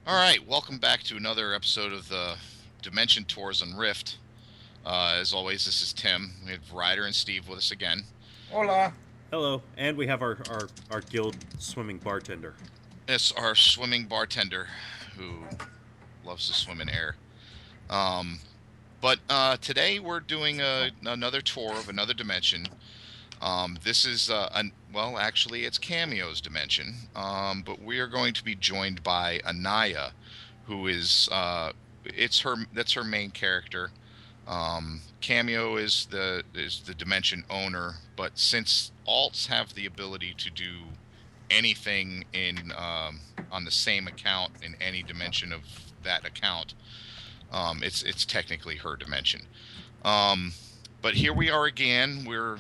All right, welcome back to another episode of the Dimension Tours on Rift. As always, this is Tim. We have Ryder and Steve with us again. Hola. Hello, and we have our guild swimming bartender. It's our swimming bartender who loves to swim in air. But today we're doing another tour of another dimension. This is well, actually, it's Cammyeo's dimension. But we are going to be joined by Anayah, who is that's her main character. Cammyeo is the dimension owner, but since alts have the ability to do anything in on the same account in any dimension of that account, it's technically her dimension. But here we are again. We're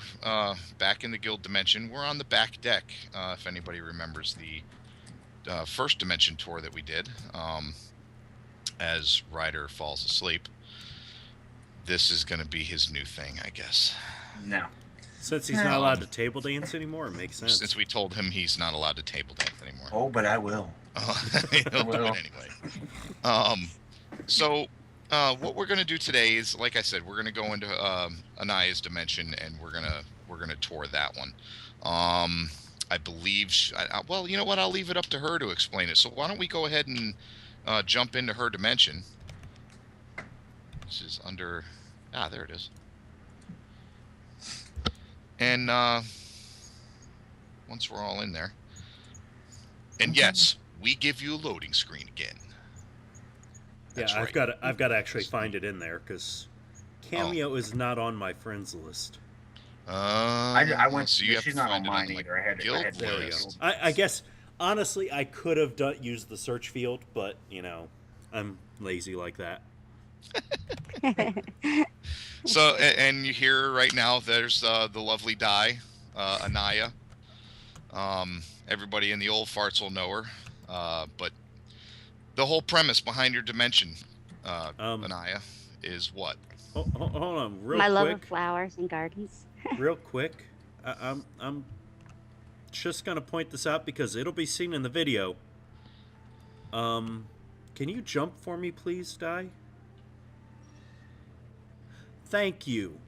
back in the guild dimension. We're on the back deck. If anybody remembers the first dimension tour that we did, as Ryder falls asleep. This is going to be his new thing, I guess. No. Since he's not allowed to table dance anymore, it makes sense. Since we told him he's not allowed to table dance anymore. Oh, but I will. He'll do it anyway. So what we're going to do today is, like I said, we're going to go into Anayah's dimension, and we're gonna tour that one. I believe. Well, you know what? I'll leave it up to her to explain it. So why don't we go ahead and jump into her dimension? This is under. There it is. And once we're all in there, and yes, we give you a loading screen again. That's yeah, right. I've got to actually find it in there because Cammyeo is not on my friends list. I went. So you have she's to not find on it mine like, either. I had guild to. There we go. list. I guess honestly, I could have used the search field, but I'm lazy like that. So, and you hear right now, there's the lovely Di, Anayah. Everybody in the old farts will know her. But the whole premise behind your dimension, Anayah, is what? Hold on, real My quick. love of flowers and gardens. Real quick, I'm just gonna point this out because it'll be seen in the video. Can you jump for me, please, Di? Thank you.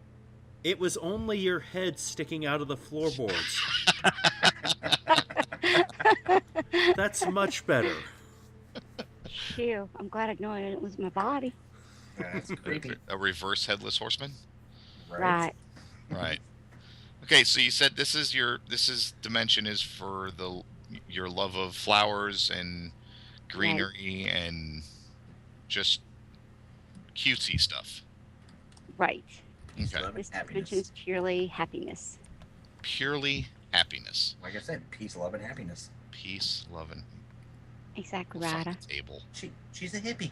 It was only your head sticking out of the floorboards. That's much better. Phew, I'm glad I know it was my body. That's creepy. A reverse headless horseman? Right. Right. Okay, so you said this is dimension is for your love of flowers and greenery and just cutesy stuff. Right. Okay. Love and This happiness. dimension is purely happiness. Purely happiness. Like I said, peace, love, and happiness. Peace, love, and Exactly, what's on Rada. the table. She's a hippie.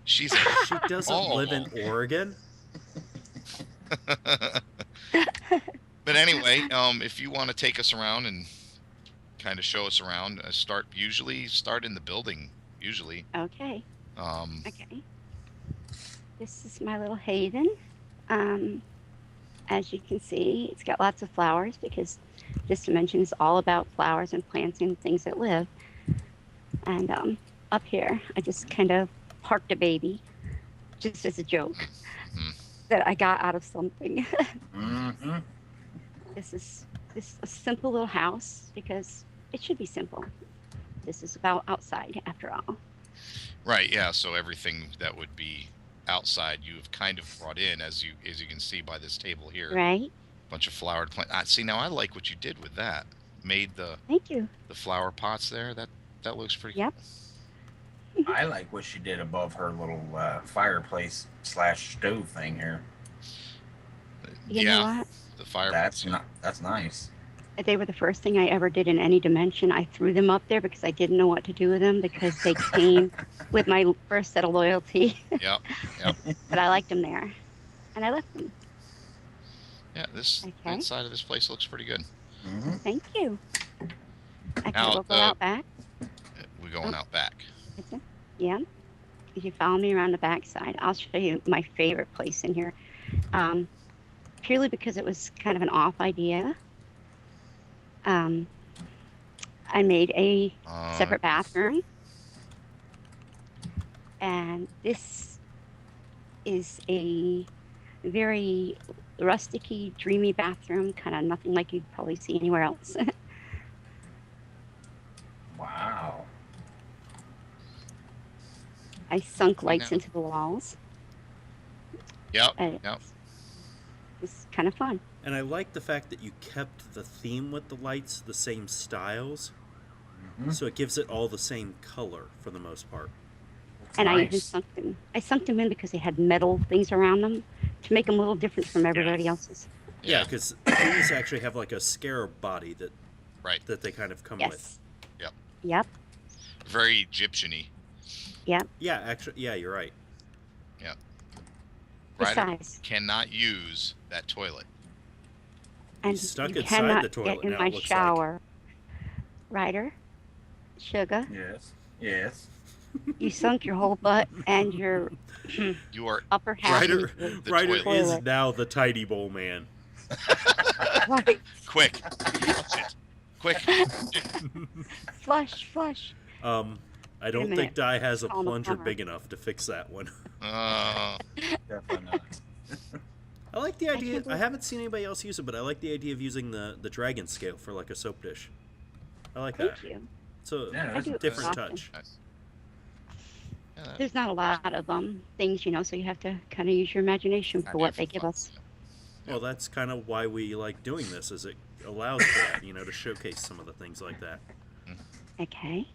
She's She doesn't live in Oregon. But anyway, if you want to take us around and kind of show us around, start in the building. Usually. Okay. Okay. This is my little haven. As you can see, it's got lots of flowers because this dimension is all about flowers and plants and things that live. And up here, I just kind of parked a baby, just as a joke, that I got out of something. Mm-hmm. This is a simple little house because it should be simple. This is about outside, after all. Right. Yeah. So everything that would be outside, you've kind of brought in, as you can see by this table here. Right? Bunch of flowered plants. See, now I like what you did with that. Made Thank you. the flower pots there. That looks pretty. Yep. I like what she did above her little fireplace / stove thing here. You know Yeah. what? The fire. That's nice. They were the first thing I ever did in any dimension. I threw them up there because I didn't know what to do with them because they came with my first set of loyalty. Yep. Yep. But I liked them there. And I left them. Yeah. This Okay. inside of this place looks pretty good. Mm-hmm. Thank you. Okay, Now, we'll go out back. We're going out back. Yeah. If you follow me around the back side, I'll show you my favorite place in here. Purely because it was kind of an off idea. I made a separate bathroom And this is a very rusticy, dreamy bathroom, kind of nothing like you'd probably see anywhere else. Wow. I sunk I lights know. into the walls. Yep. And Yep. it's kind of fun. And I like the fact that you kept the theme with the lights the same styles, so it gives it all the same color for the most part. Looks And I even nice. sunk them. I sunk them in because they had metal things around them to make them a little different from everybody else's. Yeah, because these actually have like a scarab body Right. that they kind of come with. Yes. Yep. Very Egyptian-y. Yep. Yeah, actually, yeah, you're right. Yep. Ryder Besides, cannot use that toilet. and stuck you inside cannot the toilet get in now, my it looks like. shower. Sugar, Yes. Yes. you sunk your whole butt and your You are upper half. Ryder, into the Ryder toilet. is toilet. now the tidy bowl man. Right. quick. Flush it. Quick. Flush, flush. I don't minute. think Di has a Call the plunger plumber. big enough to fix that one. Definitely not. I like the idea. can't I haven't seen anybody else use it, but I like the idea of using the dragon scale for like a soap dish. I like that. Thank you. It's a Yeah, I do it different often. touch. Nice. Yeah, that- There's not a lot of things, so you have to kind of use your imagination for what they give us. Well, that's kind of why we like doing this, is it allows for that, to showcase some of the things like that. Okay.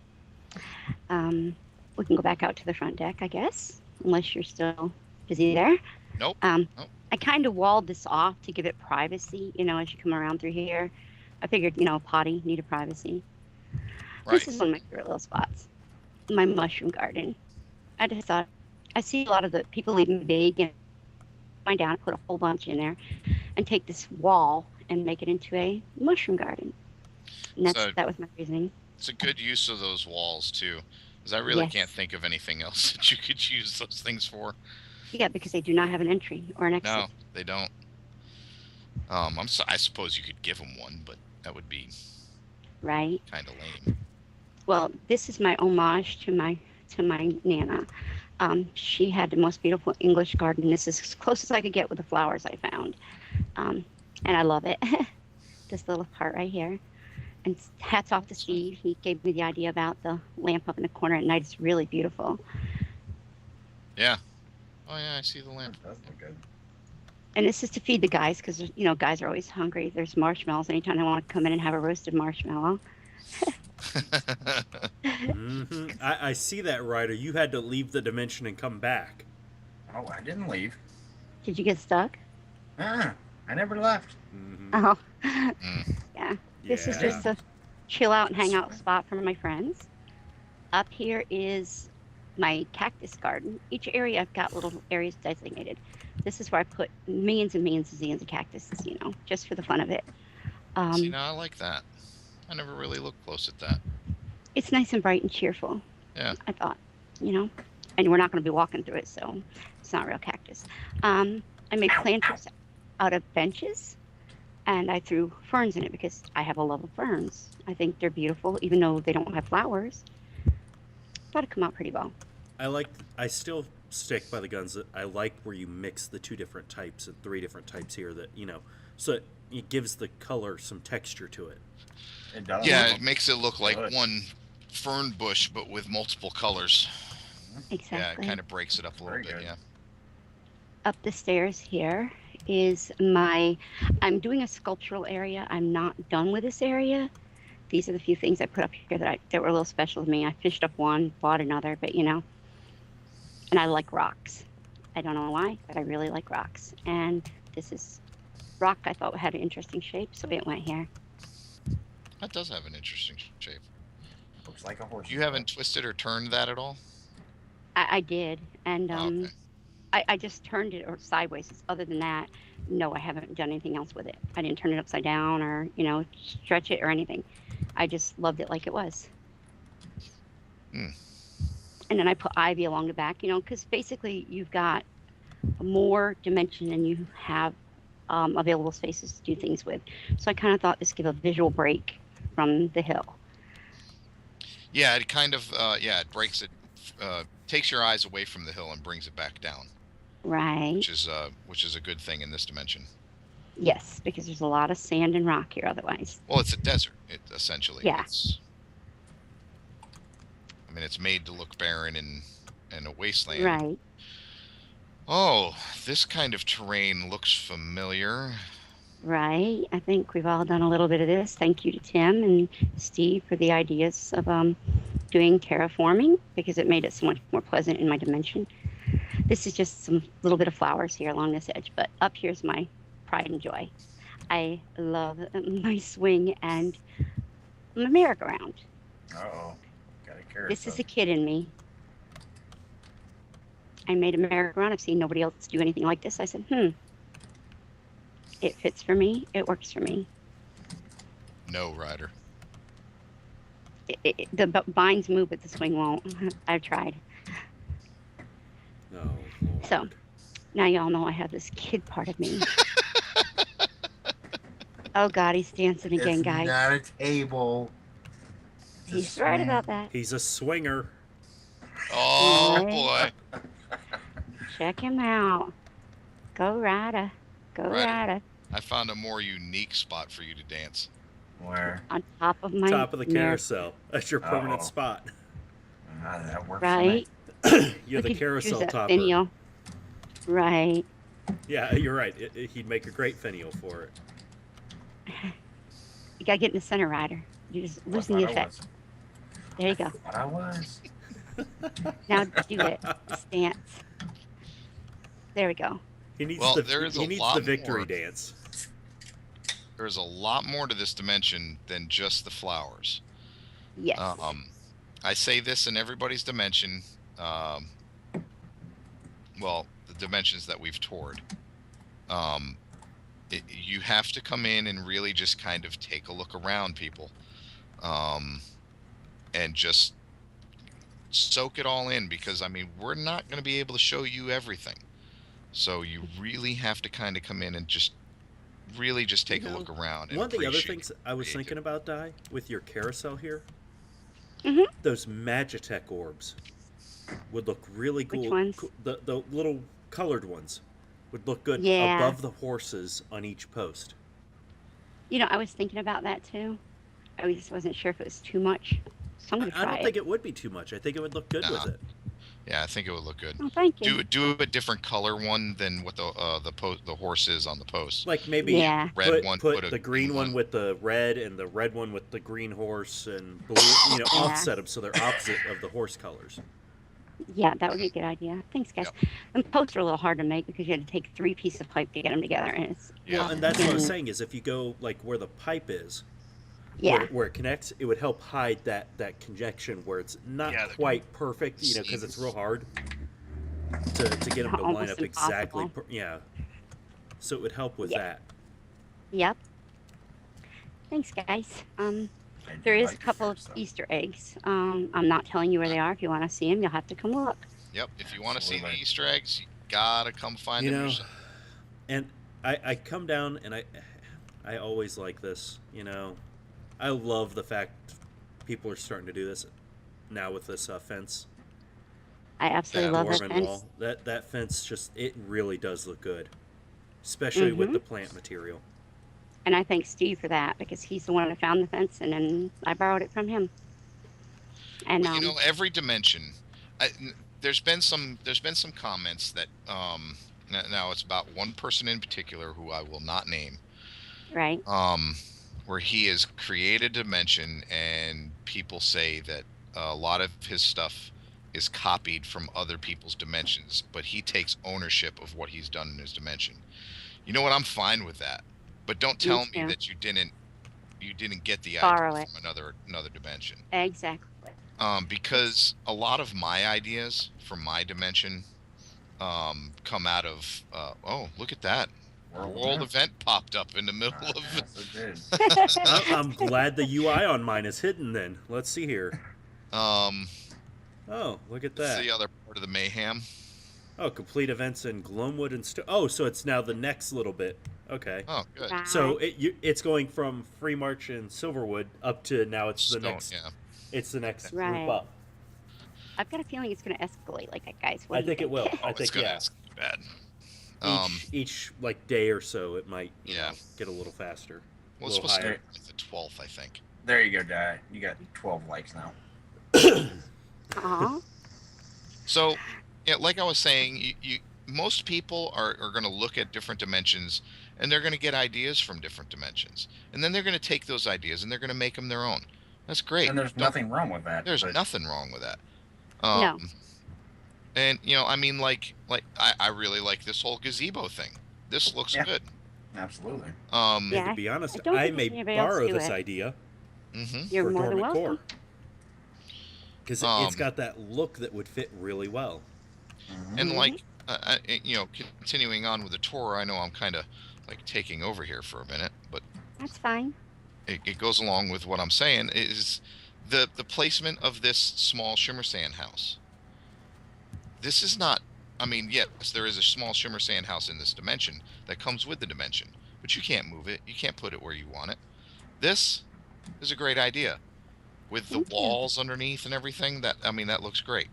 We can go back out to the front deck, I guess, unless you're still busy there. Nope. I Nope. kind of walled this off to give it privacy, as you come around through here. I figured, potty needed privacy. Right. This is one of my favorite little spots, my mushroom garden. I just thought, I see a lot of the people leaving big and find down, put a whole bunch in there, and take this wall and make it into a mushroom garden. And that was my reasoning. It's a good use of those walls too, because I really Yes. can't think of anything else that you could use those things for. Yeah, because they do not have an entry or an exit. No, they don't. I suppose you could give them one, but that would be Right. kind of lame. Well, this is my homage to my Nana. She had the most beautiful English garden. This is as close as I could get with the flowers I found, and I love it. This little part right here. And hats off to Steve. He gave me the idea about the lamp up in the corner at night. It's really beautiful. Yeah. Oh yeah, I see the lamp. That does look good. And this is to feed the guys because guys are always hungry. There's marshmallows anytime they want to come in and have a roasted marshmallow. I see that, Ryder. You had to leave the dimension and come back. Oh, I didn't leave. Did you get stuck? I never left. Oh, Mm. yeah. This is Yeah. just a chill out and hang out spot for my friends. Up here is my cactus garden. Each area I've got little areas designated. This is where I put millions and millions and zillions of cactuses, just for the fun of it. See, now I like that. I never really looked close at that. It's nice and bright and cheerful. Yeah. I thought, and we're not going to be walking through it, so it's not real cactus. I made planters out of benches, and I threw ferns in it because I have a love of ferns. I think they're beautiful, even though they don't have flowers. Thought it'd come out pretty well. I still stick by the guns that I like where you mix the two different types and three different types here that, so it gives the color some texture to it. It does. Yeah, it makes it look like Good. one fern bush, but with multiple colors. Exactly. Yeah, it kind of breaks it up a little Very bit. good. Yeah. Up the stairs here is I'm doing a sculptural area. I'm not done with this area. These are the few things I put up here that were a little special to me. I fished up one, bought another, but and I like rocks. I don't know why, but I really like rocks. And this is rock I thought had an interesting shape, so it went here. That does have an interesting shape. Looks like a horse. You haven't twisted or turned that at all? I did, and Oh, okay. I just turned it or sideways. Other than that, no, I haven't done anything else with it. I didn't turn it upside down or stretch it or anything. I just loved it like it was. Hmm. And then I put ivy along the back, because basically you've got more dimension than you have available spaces to do things with. So I kind of thought this give a visual break from the hill. Yeah, it kind of it breaks it takes your eyes away from the hill and brings it back down, Right. which is a good thing in this dimension. Yes, because there's a lot of sand and rock here otherwise. Well, it's a desert. Essentially. Yeah. I mean, it's made to look barren and a wasteland. Right. Oh, this kind of terrain looks familiar. Right. I think we've all done a little bit of this. Thank you to Tim and Steve for the ideas of doing terraforming because it made it so much more pleasant in my dimension. This is just some little bit of flowers here along this edge, but up here's my pride and joy. I love my swing and my merry-go-round. Uh-oh. Gotta carry This is a kid in me. I made a merry-go-round. I've seen nobody else do anything like this. I said, it fits for me. It works for me. No, Ryder. The vines move, but the swing won't. I've tried. Oh, Lord. So now y'all know I have this kid part of me. Oh God, he's dancing again, It's guys. not a table. It's a He's right swing. about that. He's a swinger. Oh Right. boy. Check him out. Go Ryder. Go Ryder. Ryder. I found a more unique spot for you to dance. Where? On top of my Top of the merry- carousel. That's your permanent Uh-oh. spot. That works. Right? You're the Look at- carousel here's that topper. finial. Right. Yeah, you're right. He'd make a great finial for it. You gotta get in the center, Ryder. You're just losing the effect. There you go. What I was. Now do it. Just dance. There we go. He needs Well, the there is he a needs lot the victory more. dance. There's a lot more to this dimension than just the flowers. Yes. I say this in everybody's dimension. Well, the dimensions that we've toured. You have to come in and really just kind of take a look around, people, and just soak it all in, because I mean, we're not going to be able to show you everything, so you really have to kind of come in and just really just take a look around. And One of the other appreciate things I was creative. thinking about, Di, with your carousel here, Mhm. those Magitech orbs would look really cool. Which ones? The little colored ones would look good Yeah. above the horses on each post. You know, I was thinking about that too. I just wasn't sure if it was too much. So I'm gonna I try don't it. think it would be too much. I think it would look good with Nah. it. Yeah, I think it would look good. Oh, thank you. Do a different color one than what the horse is on the post. Like maybe Yeah. Red put, one, put put a the green green one one. with the red and the red one with the green horse and blue, Yeah. offset them so they're opposite of the horse colors. Yeah, that would be a good idea. Thanks, guys. The posts are a little hard to make because you had to take 3 pieces of pipe to get them together, and it's Yeah. Well, and that's what I was Mm. saying is if you go like where the pipe is, yeah, where it connects, it would help hide that conjection where it's not Yeah, the quite perfect, because it's real hard to get them to line Almost up exactly. impossible. Yeah. So it would help with Yeah. that. yep. Thanks, guys. I There do is like a the couple of first, though. Easter eggs. I'm not telling you where they are. If you want to see them, you'll have to come look. Yep. If you want to see the Absolutely. Easter eggs, you gotta come find You them know, yourself. and I come down and I always like this, I love the fact people are starting to do this now with this fence. I absolutely love that Dwarven fence. wall. That fence it really does look good, especially with Mhm. the plant material. And I thank Steve for that because he's the one that found the fence, and then I borrowed it from him. And Well, every dimension. There's been some comments that now it's about one person in particular who I will not name. right, Where he has created a dimension and people say that a lot of his stuff is copied from other people's dimensions, but he takes ownership of what he's done in his dimension. You know what? I'm fine with that, but don't tell me too. that you didn't get the Borrow idea it. from another dimension. exactly. Because a lot of my ideas from my dimension come out of oh, look at that. World event popped up in the middle of Yes, it did. I'm glad the UI on mine is hidden then. Let's see here. Oh, look at That's that. the other part of the mayhem. Oh, complete events in Gloamwood and oh, so it's now the next little bit. Okay. Oh, good. Right. So it's going from Free March and Silverwood up to now it's the Stone, next yeah. it's the next Right. group up. I've got a feeling it's going to escalate like that, guys. What I do you think it will. Oh, I it's think gonna yeah. escalate bad. Each like day or so, it might Yeah. get a little faster. Well, a it's little supposed higher. to be like the 12th, I think. There you go, Di. You got 12 likes now. Aw. So, yeah, like I was saying, most people are going to look at different dimensions, and they're going to get ideas from different dimensions, and then they're going to take those ideas and they're going to make them their own. That's great. And there's nothing wrong with that. There's but nothing wrong with that. No. And I mean, like I really like this whole gazebo thing. This looks Yeah. good. Absolutely. And Yeah, to be honest, I don't I think may anybody else borrow do this it. idea You're for more than Dormant welcome. Core. Because Um, it's got that look that would fit really well. And like, continuing on with the tour, I know I'm kind of like taking over here for a minute, but That's fine. it goes along with what I'm saying. Is the placement of this small shimmer sand house. This is not. I mean, yes, there is a small shimmer sand house in this dimension that comes with the dimension, but you can't move it. You can't put it where you want it. This is a great idea, with the Thank you. walls underneath and everything. That looks great.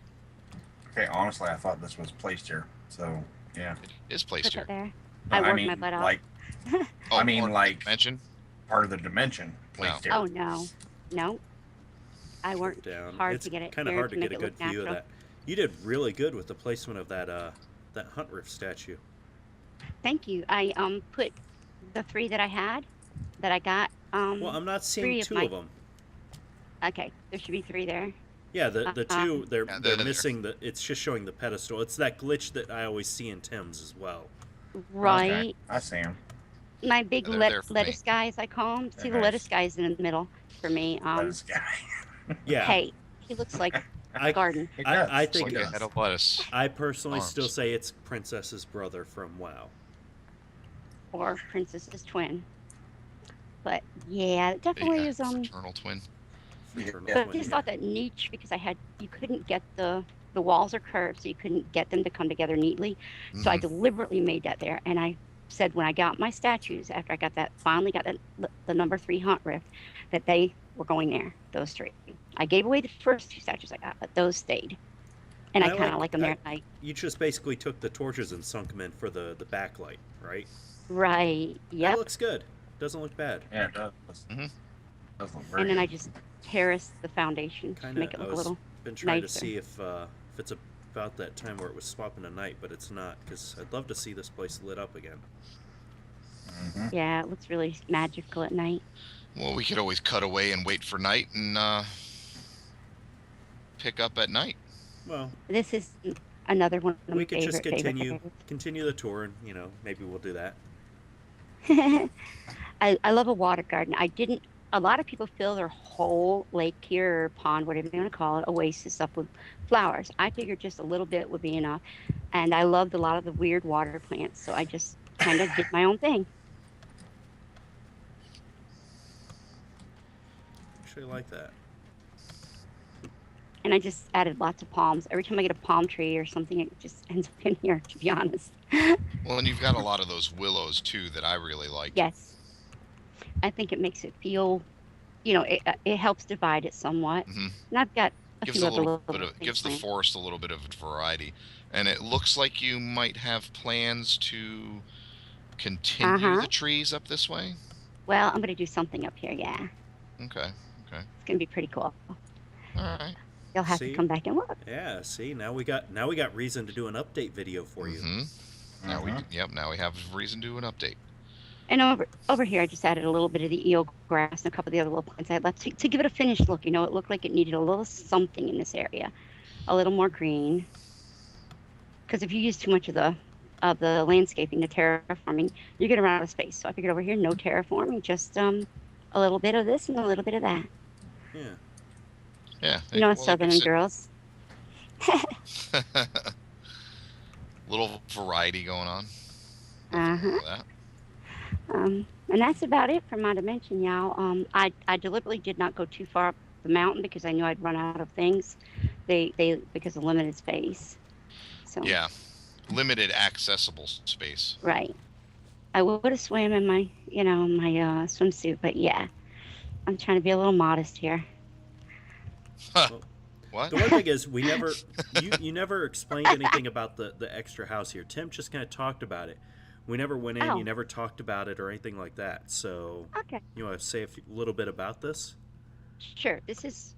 Okay, honestly, I thought this was placed here. So, yeah. It is placed Put here. it there. No, I worked mean, my butt off. like, Oh, I mean, part of the like- dimension. part of the dimension placed here. Oh, no. No. I worked Down. hard It's to get it kind of here hard to make get a it good look view of natural. that. You did really good with the placement of that hunt riff statue. Thank you. I put the 3 that I had, that I got. Well, I'm not seeing 3 of 2 my- of them. Okay, there should be 3 there. Yeah, the 2 they're Yeah, they're there. missing the. It's just showing the pedestal. It's that glitch that I always see in Tim's as well. Right. Okay, I see him. My big They're there for me. lettuce guys, I call him. See They're the nice. lettuce guys in the middle for me. This guy. Yeah, Hey, he looks like I garden. It I does. think It Like a does. head of lettuce. I personally Arms. still say it's Princess's brother from WoW. Or Princess's twin. But yeah, it definitely Yeah, is fraternal twin. Fraternal but I twin, just yeah. thought that niche because you couldn't get the walls are curved, so you couldn't get them to come together neatly. So I Mhm. deliberately made that there, and I said when I got my statues, after I got that, finally got the number 3 hunt rift, that they were going there, those 3. I gave away the first 2 statues I got, but those stayed. And I I kind of like- like them there at night. You just basically took the torches and sunk them in for the backlight, right? Right, That yep. looit's good. Doesn't look bad. Yeah, it does. Mhm. Does look very And then good. I just terraced the foundation to Kind make of. it I look a was little. been trying nicer. to see if it's about that time where it was swapping to night, but it's not. Because I'd love to see this place lit up again. Mhm. Yeah, it looks really magical at night. Well, we could always cut away and wait for night and pick up at night. Well, This is another one of my we could just favorite continue the tour, and maybe we'll do that. I love a water garden. A lot of people fill their whole lake here or pond, whatever you want to call it, oasis up with flowers. I figured just a little bit would be enough. And I loved a lot of the weird water plants, so I just kind of did my own thing. Actually, like that. And I just added lots of palms. Every time I get a palm tree or something, it just ends up in here, to be honest. Well, and you've got a lot of those willows too that I really like. Yes. I think it makes it feel, it helps divide it somewhat. Mhm. And I've got a Gives few a other little bit little of things gives the planned. forest a little bit of variety, and it looks like you might have plans to continue Uh-huh. the trees up this way. Well, I'm going to do something up here, yeah. Okay. It's going to be pretty cool. All right. You'll have See? to come back and look. Yeah. See, now we got reason to do an update video for you. Mm-hmm. Now now we have reason to do an update. And over here, I just added a little bit of the eel grass and a couple of the other little plants I left to give it a finished look. It looked like it needed a little something in this area, a little more green. Because if you use too much of the landscaping, the terraforming, you're gonna run out of space. So I figured over here, no terraforming, just a little bit of this and a little bit of that. Yeah. Yeah. Us Southern girls. Little variety going on. Uh-huh. That. And that's about it for my dimension, y'all. I deliberately did not go too far up the mountain because I knew I'd run out of things. Because of limited space. So Yeah. Limited accessible space. right. I would have swam in my swimsuit, but yeah, I'm trying to be a little modest here. Well, What? The one thing is, we never, you never explained anything about the extra house here. Tim just kind of talked about it. We never went in. Oh. You never talked about it or anything like that. So, Okay. you want to say a little bit about this? Sure. This is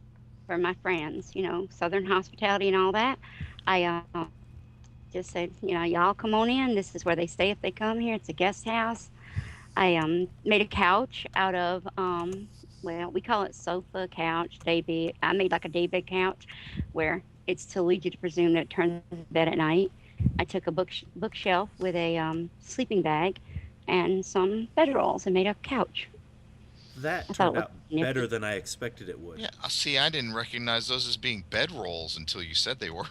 for my friends, Southern hospitality and all that. I just said, y'all come on in. This is where they stay if they come here. It's a guest house. I made a couch out of, well, we call it sofa, couch, daybed. I made like a daybed couch where it's to lead you to presume that it turns into bed at night. I took a bookshelf with a sleeping bag and some bedrolls and made a couch. That I thought turned it out looked better nifty. than I expected it would. Yeah, see, I didn't recognize those as being bedrolls until you said they were.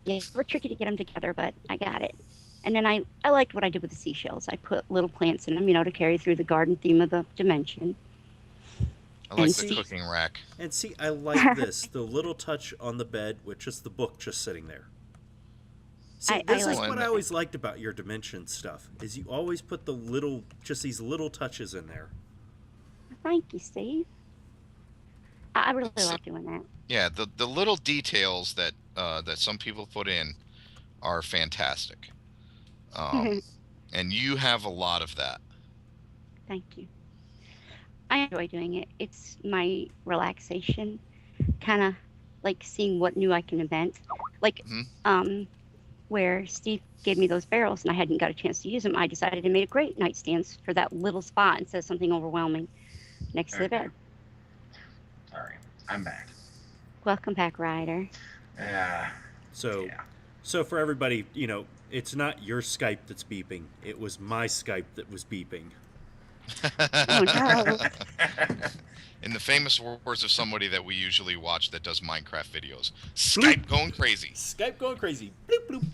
Yeah, we're tricky to get them together, but I got it. And then I liked what I did with the seashells. I put little plants in them, to carry through the garden theme of the dimension. I like And the cooking rack. And see, I like this. The little touch on the bed with just the book just sitting there. See, I this like is what that. I always liked about your dimension stuff, is you always put just these little touches in there. Thank you, Steve. I really So- love doing that. Yeah, the little details that that some people put in are fantastic. And you have a lot of that. Thank you. I enjoy doing it. It's my relaxation, kind of like seeing what new I can invent. Like, Mhm. where Steve gave me those barrels and I hadn't got a chance to use them, I decided to make a great nightstands for that little spot instead of something overwhelming next to the bed. Sorry, I'm back. Welcome back, Ryder. So, Yeah. so for everybody, it's not your Skype that's beeping. It was my Skype that was beeping. Oh, no. In the famous words of somebody that we usually watch that does Minecraft videos, Skype going crazy. Skype going crazy. Bloop, bloop.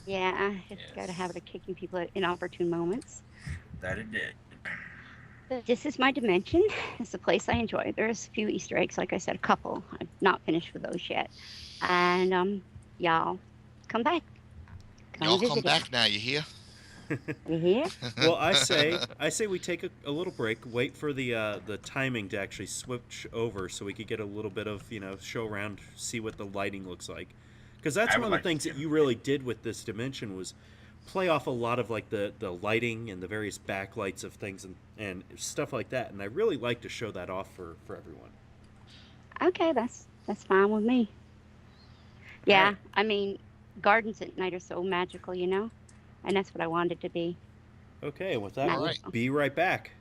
Yeah, it's Yes. got a habit of kicking people at inopportune moments. That it did. But this is my dimension. It's a place I enjoy. There's a few Easter eggs, like I said, a couple. I've not finished with those yet. And y'all, come back. Y'all visit come it. back now, you hear? You hear? Well, I say we take a little break, wait for the timing to actually switch over, so we could get a little bit of show around, see what the lighting looks like, because that's I one would of the like things to. that you really did with this dimension was play off a lot of like the lighting and the various backlights of things and stuff like that, and I really like to show that off for everyone. Okay, that's fine with me. Yeah, Alright. I mean, gardens at night are so magical, and that's what I wanted it to be. Okay, with that, All we'll right. be right back.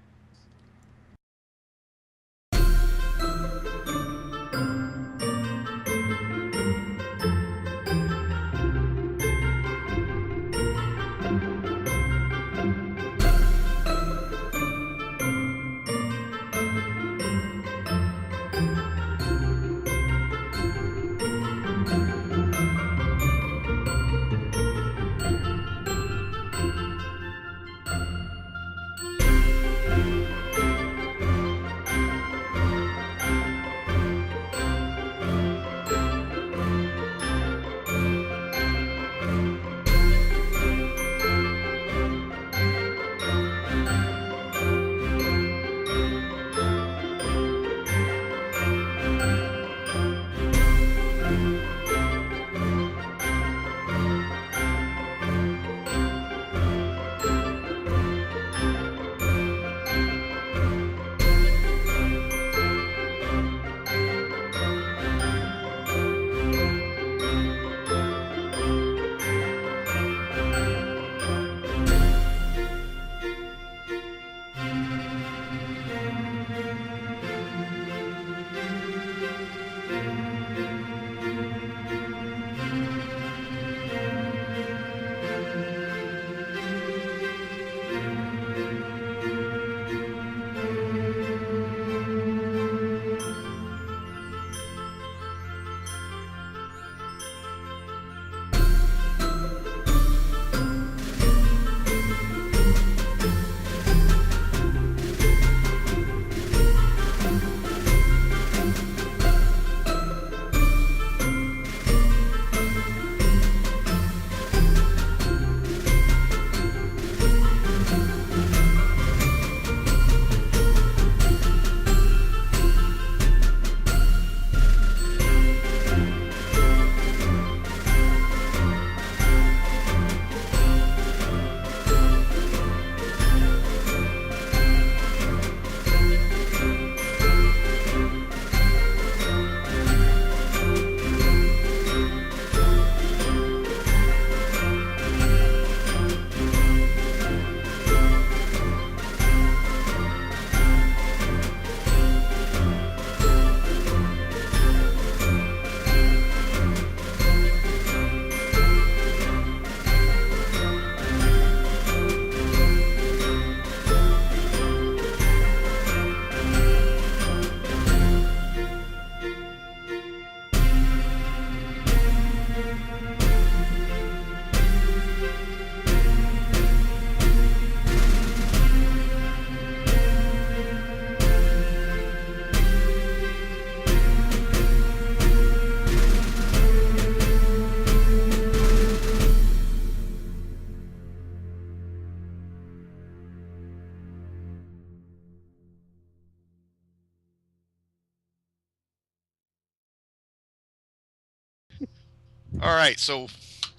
All right, so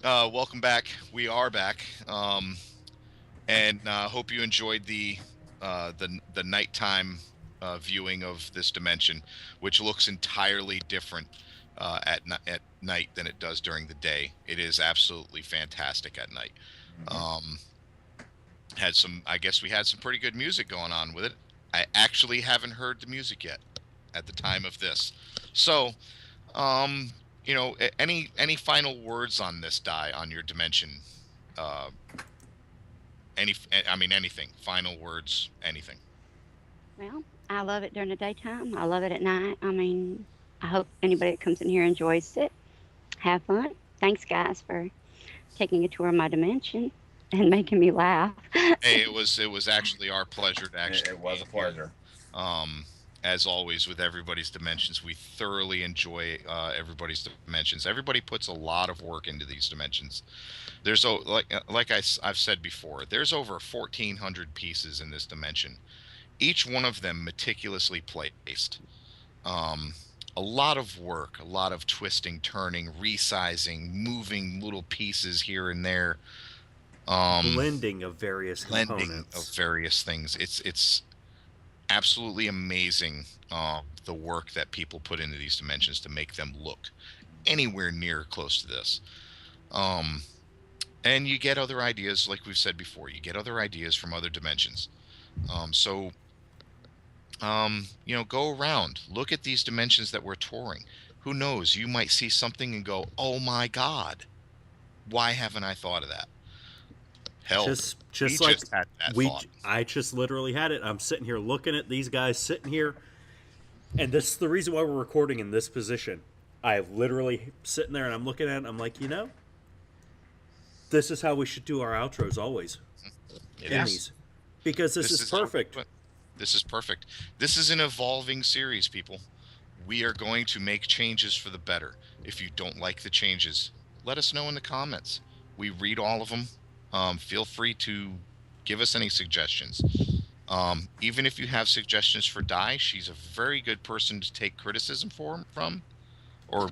welcome back. We are back, and hope you enjoyed the nighttime viewing of this dimension, which looks entirely different at night than it does during the day. It is absolutely fantastic at night. Um, I guess we had some pretty good music going on with it. I actually haven't heard the music yet at the time of this, so. Um, any final words on this die on your dimension? Uh, I mean, anything. Final words, anything. Well, I love it during the daytime. I love it at night. I mean, I hope anybody that comes in here enjoys it. Have fun. Thanks, guys, for taking a tour of my dimension and making me laugh. Hey, it was actually our pleasure to actually. It was a be here. pleasure. As always with everybody's dimensions, we thoroughly enjoy everybody's dimensions. Everybody puts a lot of work into these dimensions. There's I've said before, there's over 1,400 pieces in this dimension, each one of them meticulously placed. Um, a lot of work, a lot of twisting, turning, resizing, moving little pieces here and there. Blending of various Blending components. of various things. It's absolutely amazing, the work that people put into these dimensions to make them look anywhere near close to this. Um, and you get other ideas, like we've said before. You get other ideas from other dimensions. So go around, look at these dimensions that we're touring. Who knows? You might see something and go, "Oh my God, why haven't I thought of that?" Hell, Just we like just had that we, thought. I just literally had it. I'm sitting here looking at these guys sitting here, and this is the reason why we're recording in this position. I literally sitting there and I'm looking at it. And I'm like, this is how we should do our outros always. It in is. these, because this is perfect. This is perfect. This is an evolving series, people. We are going to make changes for the better. If you don't like the changes, let us know in the comments. We read all of them. Feel free to give us any suggestions. Even if you have suggestions for Di, she's a very good person to take criticism from, or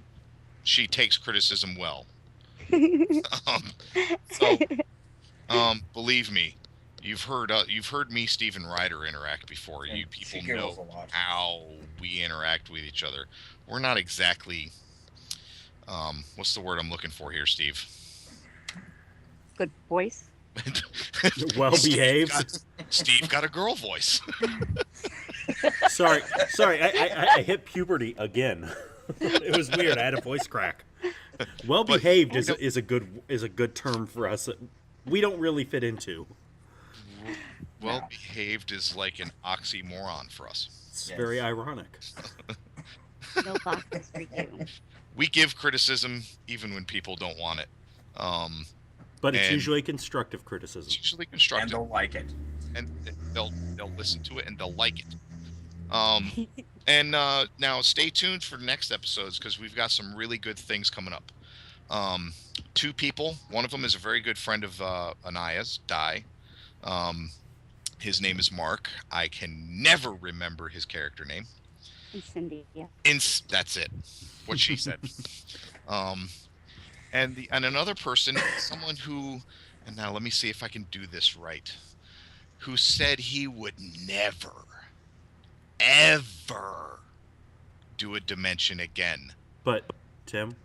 she takes criticism well. Um, so, believe me, you've heard me, Stephen Ryder, interact before. And You people she giggles know a lot. how we interact with each other. We're not exactly, what's the word I'm looking for here, Steve? Good voice. Well behaved. Steve got a girl voice. Sorry. I hit puberty again. It was weird. I had a voice crack. Well behaved is a good term for us that we don't really fit into. Well behaved is like an oxymoron for us. It's Yes. very ironic. No boxes for you. We give criticism even when people don't want it. But it's And- usually constructive criticism. It's usually And constructive, they'll like it. and they'll listen to it and they'll like it. And now stay tuned for the next episodes because we've got some really good things coming up. Two people. One of them is a very good friend of Anayah's, Di. His name is Mark. I can never remember his character name. And Cindy, yeah. That's it. What she said. And another person, someone who, and now let me see if I can do this right, who said he would never, ever do a dimension again. But Tim,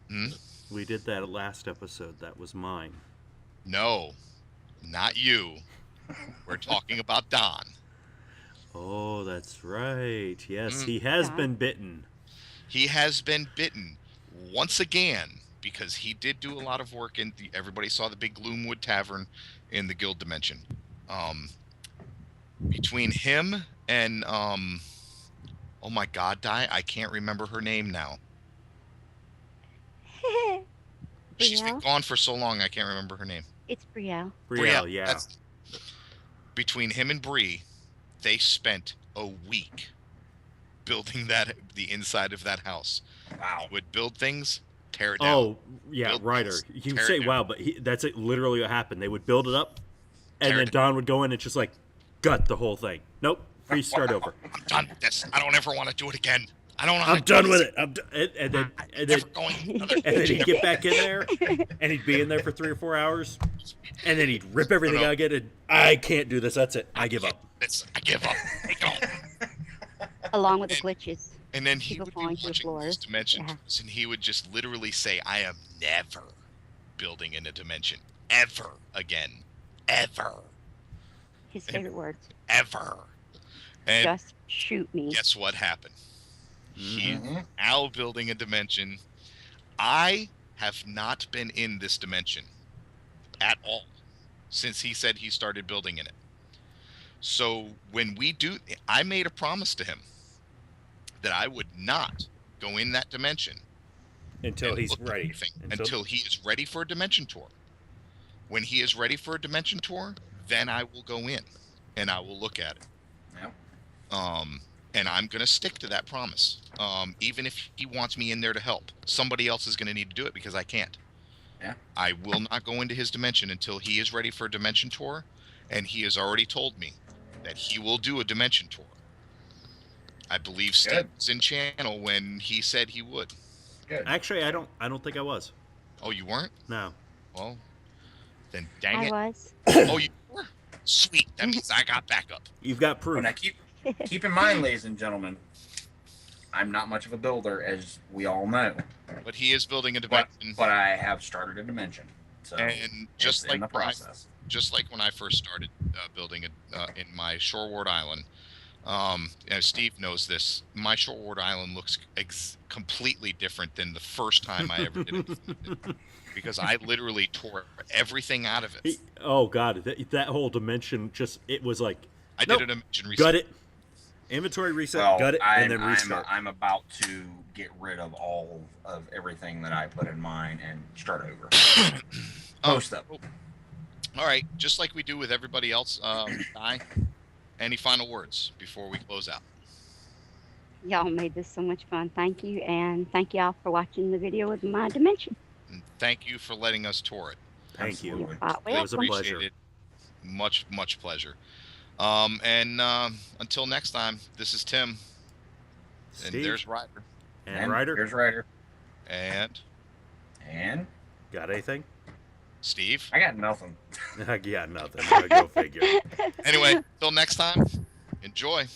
Hmm? we did that last episode. That was mine. No, not you. We're talking about Don. Oh, that's right. Yes, Mm. he has Yeah. been bitten. He has been bitten once again because he did do a lot of work in everybody saw the big Gloomwood Tavern in the Guild Dimension. Between him and oh my God, Di, I can't remember her name now. She's been Brielle? gone for so long I can't remember her name. It's Brielle. Brielle, yeah. Between him and Bree, they spent a week building the inside of that house. Wow. Would build things, tear it down. Oh, yeah, Build Ryder. things, You tear it say down. wow, but that's it. Literally, what happened? They would build it up, and Tear then it Don would go in and just like gut the whole thing. Nope, restart over. I'm done with this. I don't ever want to do it again. I don't know. How I'm done with it. I'm done. And then never going another and then he'd dimension. get back in there, and he'd be in there for 3 or 4 hours, and then he'd rip everything out again. And I can't do this. That's it. I give up. I give up. I go. Along with the glitches. And then he People would be falling through watching floors. these dimensions, Yeah. and he would just literally say, "I am never building in a dimension ever again, ever, His favorite words. ever." And Just shoot me. guess what happened? He's Mhm. now building a dimension. I have not been in this dimension at all since he said he started building in it. So when we do, I made a promise to him that I would not go in that dimension Until and he's look at ready. anything until he is ready for a dimension tour. When he is ready for a dimension tour, then I will go in and I will look at it. Yeah. And I'm going to stick to that promise. Even if he wants me in there to help, somebody else is going to need to do it because I can't. Yeah. I will not go into his dimension until he is ready for a dimension tour, and he has already told me that he will do a dimension tour. I believe Steve Good. was in channel when he said he would. Good. Actually, I don't think I was. Oh, you weren't? No. Well, then dang I it. was. Oh, you were? Sweet. That means I got backup. You've got proof. But now keep in mind, ladies and gentlemen, I'm not much of a builder, as we all know. But he is building a But, dimension. but I have started a dimension. So And just it's in the like when I process. just like when I first started building it in my Shoreward Island. Steve knows this. My Shoreward Island looks completely different than the first time I ever did it, because I literally tore everything out of it. Oh God, that whole dimension it was like I nope, did a dimension reset. gut it, inventory reset, Well, gut it, and then restart. I'm about to get rid of all of everything that I put in mine and start over. Post up. All right, just like we do with everybody else. Guy, any final words before we close out? Y'all made this so much fun. Thank you. And thank y'all for watching the video with my dimension. And thank you for letting us tour it. Thank you. Absolutely. It was a Appreciate pleasure. it. Much pleasure. Until next time, this is Tim. And Steve there's Ryder. and Ryder. Here's Ryder. And And Got anything? Steve. I got nothing. Yeah, nothing. Go figure. Anyway, till next time, enjoy.